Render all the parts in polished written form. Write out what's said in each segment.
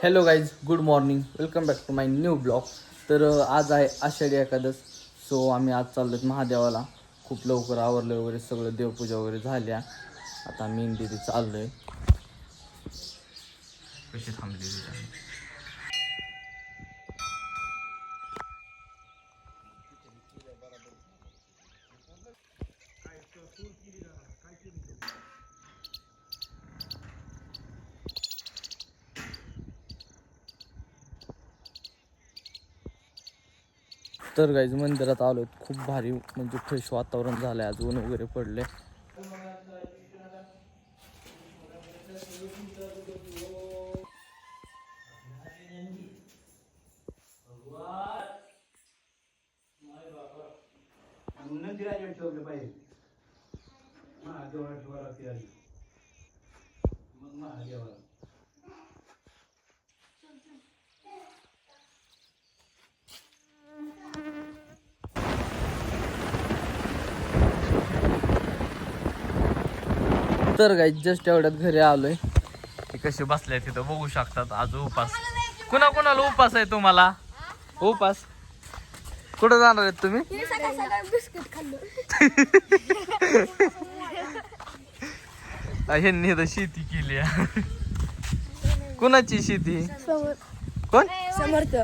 Hello guys, good morning, welcome back to my new blog. तर आज आहे आषाढी एकादश. सो आम्ही आज चाललो महादेवाला. खूप लवकर आवरलं वगैरे, सगळं देवपूजा वगैरे झाल्या. आता मी दिदी चाललो आहे. कशी थांबली तर गाईज मंदिरात आलो. खूप भारी म्हणजे फ्रेश वातावरण झालं आहे. आज ऊन वगैरे पडले. तर गाईज जस्ट एवढ्यात घरी आलोय. ते कसे बसले तिथं बघू शकतात. आज उपास कुणाला उपास आहे तुम्हाला? उपास कुठं जाणार आहेत तुम्ही? ह्यांनी तर शेती केली. कुणाची शेती? कोण? समर्थ.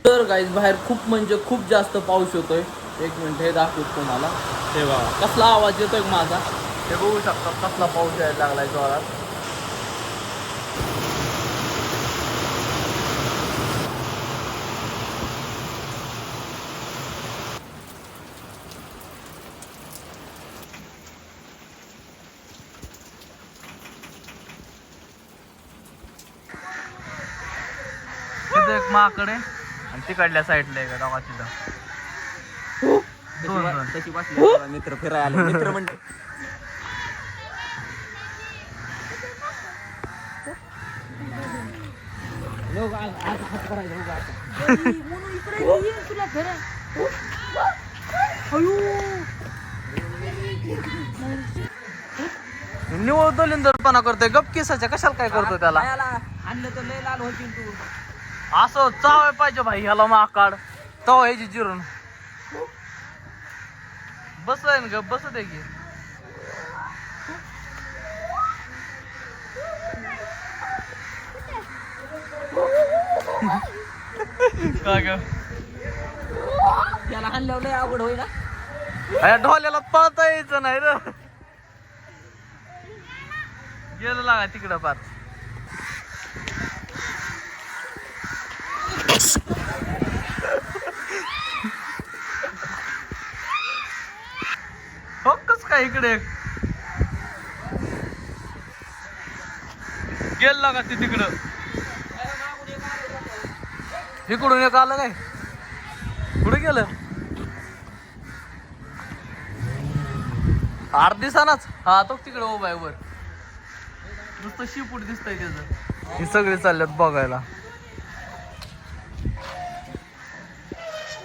तर गाईज बाहेर खूप म्हणजे खूप जास्त पाऊस होतोय. एक मिनिट हे दाखवतो तुम्हाला. हे बघा कसला आवाज येतोय माझा. हे बघू शकता कसला पाऊस यायला लागलाय जोरात. तिथे एक माकड आहे आणि तिकडल्या साईडला आहे का तिथं. तशी बसली मित्र फिरायला आले. मित्र म्हणते निवळ दलिंदरपणा करतोय. गप केसाच्या कशाला काय करतो त्याला? आणलं तर लय लाल होतील तू. असं चावाय पाहिजे भाई ह्याला माकाड. तवा ह्याची जिरून बसलाय ना. गप बसत आहे की. का ग त्याला आणल्यावर लय अवघड होईल ना. अरे ढोल्याला पळता यायचं नाही र. गेलं लागा तिकडं पार. हो कस काय इकडे गेलं लागा ते तिकडं. इकडून एक आलं काय? कुठे गेलं? 8 दिवसांनाच. हा तो तिकडे उभा आहे वर. नुसतं शिपूट दिसतंय त्याचं. हे सगळे चाललेत बघायला.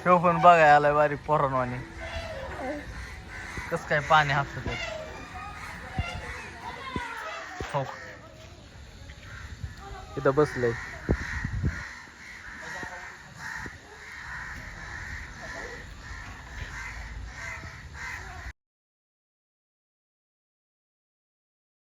हे पण बघायला आलाय बारीक पोरांवानी. कस काय पाणी हापसत हो इथं बसलंय.